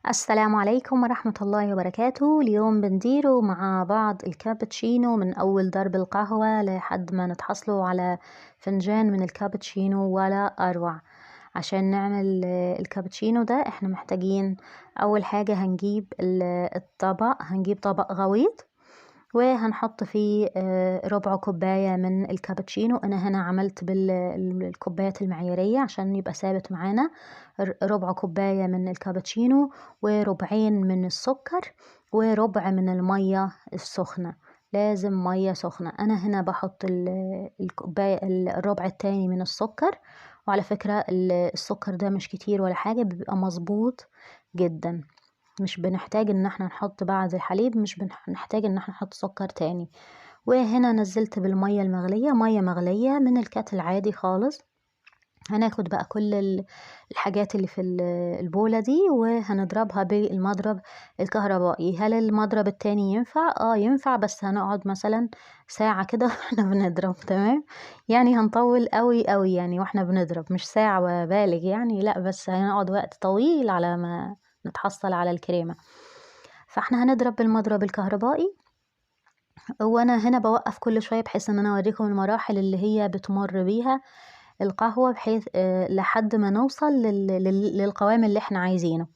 السلام عليكم ورحمة الله وبركاته. اليوم بنديره مع بعض الكابتشينو من أول درب القهوة لحد ما نتحصلوا على فنجان من الكابتشينو ولا أروع. عشان نعمل الكابتشينو ده احنا محتاجين أول حاجة هنجيب هنجيب طبق غويط وهنحط فيه ربع كوباية من الكابتشينو. أنا هنا عملت بالكوبايات المعيارية عشان يبقى ثابت معانا. ربع كوباية من الكابتشينو وربعين من السكر وربع من المية السخنة. لازم مية سخنة. أنا هنا بحط الكوباية الربع التاني من السكر. وعلى فكرة السكر ده مش كتير ولا حاجة، بيبقى مظبوط جدا. مش بنحتاج ان احنا نحط بعد الحليب، مش بنحتاج ان احنا نحط سكر تاني. وهنا نزلت بالمية المغلية، مية مغلية من الكاتل عادي خالص. هناخد بقى كل الحاجات اللي في البولة دي وهنضربها بالمضرب الكهربائي. هل المضرب التاني ينفع؟ ينفع، بس هنقعد مثلا ساعة كده واحنا بنضرب. تمام، يعني هنطول قوي قوي يعني واحنا بنضرب، مش ساعة وبالغ يعني، لا، بس هنقعد وقت طويل على ما نتحصل على الكريمة. فاحنا هنضرب بالمضرب الكهربائي. وانا هنا بوقف كل شوية بحيث ان انا اوريكم المراحل اللي هي بتمر بيها القهوة، بحيث لحد ما نوصل للقوام اللي احنا عايزينه.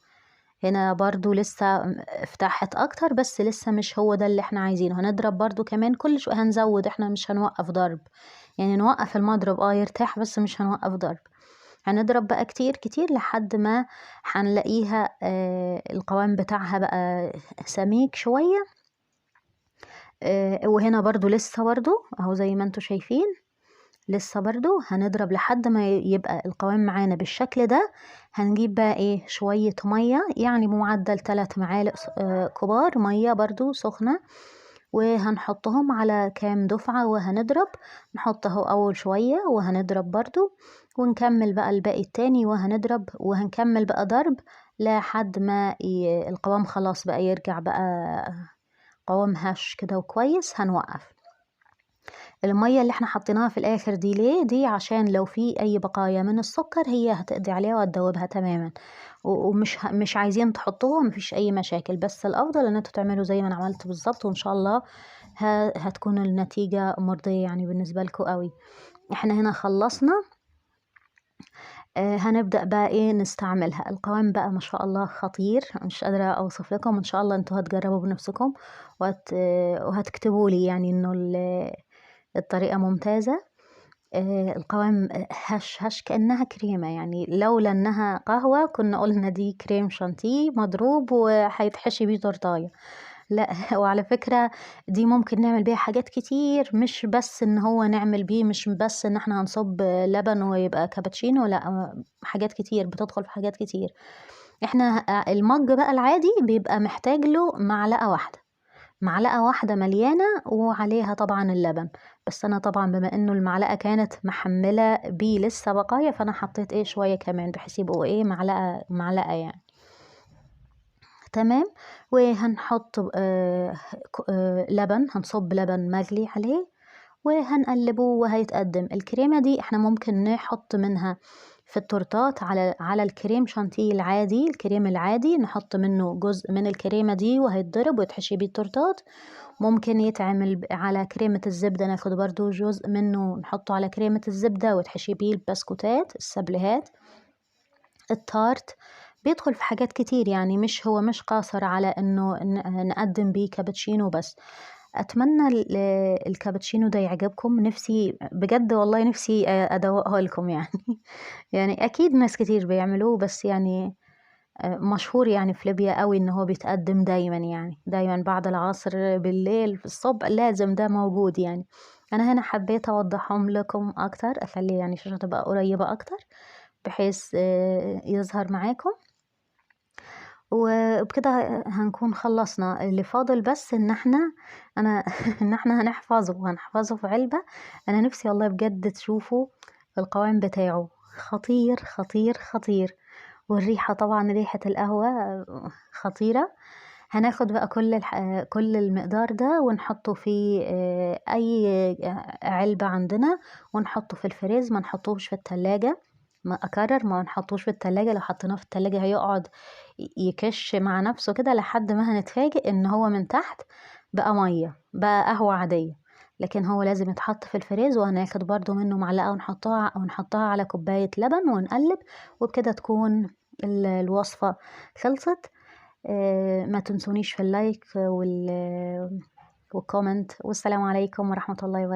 هنا برضو لسه فتحت اكتر، بس لسه مش هو ده اللي احنا عايزينه. هنضرب برضو كمان كل شوية، هنزود، احنا مش هنوقف ضرب، يعني نوقف المضرب يرتاح بس مش هنوقف ضرب. هنضرب بقى كتير كتير لحد ما هنلاقيها القوام بتاعها بقى سميك شوية. وهنا برضو لسه برضو اهو زي ما انتوا شايفين، لسه برضو هنضرب لحد ما يبقى القوام معانا بالشكل ده. هنجيب بقى شوية مية، يعني بمعدل 3 معالق كبار مية برضو سخنة، وهنحطهم على كام دفعة وهنضرب. نحطه أول شوية وهنضرب برضو، ونكمل بقى الباقي التاني وهنضرب، وهنكمل بقى ضرب لحد ما القوام خلاص بقى يرجع بقى قوام هش كده وكويس. هنوقف المية اللي احنا حطيناها في الاخر دي ليه؟ دي عشان لو في اي بقايا من السكر هي هتقضي عليها وهتدوبها تماما. ومش مش عايزين تحطوها، مفيش اي مشاكل، بس الافضل ان انتوا تعملوا زي ما انا عملت بالظبط، وان شاء الله هتكون النتيجة مرضية يعني بالنسبة لكم قوي. احنا هنا خلصنا. هنبدأ بقى نستعملها. القوام بقى ما شاء الله خطير، مش قادرة اوصف لكم. ان شاء الله انتوا هتجربوا بنفسكم وهتكتبوا لي يعني انه الطريقة ممتازة. القوام هش هش كأنها كريمة، يعني لولا انها قهوة كنا قلنا دي كريم شانتيه مضروب وهيتحشي بيه تورتاية. لا وعلى فكرة دي ممكن نعمل بيها حاجات كتير، مش بس ان هو نعمل بيه، مش بس ان احنا هنصب لبن ويبقى كابتشينو، لا، حاجات كتير بتدخل في حاجات كتير. احنا المج بقى العادي بيبقى محتاج له معلقة واحدة، معلقة واحدة مليانة وعليها طبعا اللبن. بس أنا طبعا بما إنه المعلقة كانت محملة بيه لسه بقايا، فأنا حطيت شوية كمان بحيث يبقوا معلقة معلقة يعني. تمام. وهنحط لبن، هنصب لبن مغلي عليه وهنقلبه وهيتقدم. الكريمة دي احنا ممكن نحط منها في التورتات على الكريم شانتيه العادي، الكريم العادي نحط منه جزء من الكريمة دي وهيتضرب ويتحشي بيه التورتات. ممكن يتعمل على كريمة الزبدة، ناخد برضو جزء منه نحطه على كريمة الزبدة وتحشي بيه البسكوتات، السبليهات، التارت. بيدخل في حاجات كتير يعني، مش قاصر على انه نقدم بيه كابتشينو بس. اتمنى الكابتشينو ده يعجبكم. نفسي بجد والله، نفسي ادوقه لكم يعني يعني اكيد ناس كتير بيعملوه، بس يعني مشهور يعني في ليبيا قوي ان هو بيتقدم دايما، يعني دايما بعد العصر بالليل في الصبح لازم ده موجود يعني. انا هنا حبيت اوضحهم لكم اكتر، اخلي يعني الشاشة تبقى قريبة اكتر بحيث يظهر معاكم. وبكده هنكون خلصنا. اللي فاضل بس ان احنا انا ان احنا هنحفظه في علبة. انا نفسي والله بجد تشوفوا القوام بتاعه، خطير خطير خطير. والريحة طبعا ريحة القهوة خطيرة. هناخد بقى كل المقدار ده ونحطه في أي علبة عندنا، ونحطه في الفريز، ما نحطوش في التلاجة. ما أكرر ما نحطوش في التلاجة، لو حطيناه في التلاجة هيقعد يكش مع نفسه كده لحد ما هنتفاجئ إن هو من تحت بقى مية، بقى قهوة عادية. لكن هو لازم يتحط في الفريز، وهناخد برضو منه معلقة ونحطها على كوباية لبن ونقلب، وبكده تكون الوصفة خلصت. ما تنسونيش في اللايك والكومنت، والسلام عليكم ورحمة الله وبركاته.